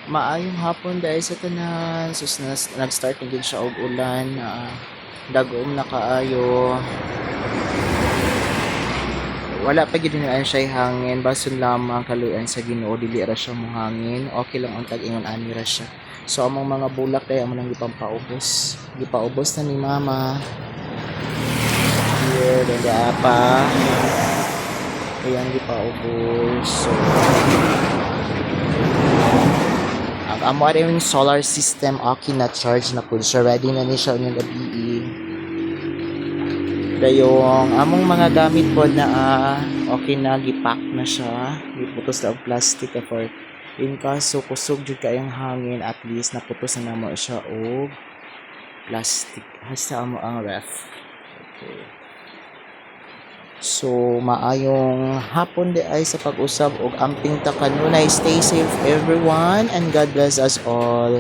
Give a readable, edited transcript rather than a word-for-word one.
Maayong hapon dahil sa tanan. Sus nag-start na gid siya og ulan. Dagom na kaayo. Wala pa gid na siya hangin. Bason lamang kaluyan sa Ginoo dili ra siya mohangin. Okay lang ang tag-ingon ani ra siya. So among mga bulak kay amo nang gipampaubos. Gipaubos na ni mama. Here, dada pa. Ayan gipaubos. So ang amo rin yung solar system okay na charge na po siya, ready na ni siya yung gabi. Dayong among mga gamit po na okay na gipack na siya, giputos na og plastic for in kaso kusog jud kayang hangin, at least naputos na namo siya og plastic hasta amo ang ref. Okay. So, maayong hapon di ay sa pag-usab og amping ta kanunay. Stay safe everyone and God bless us all.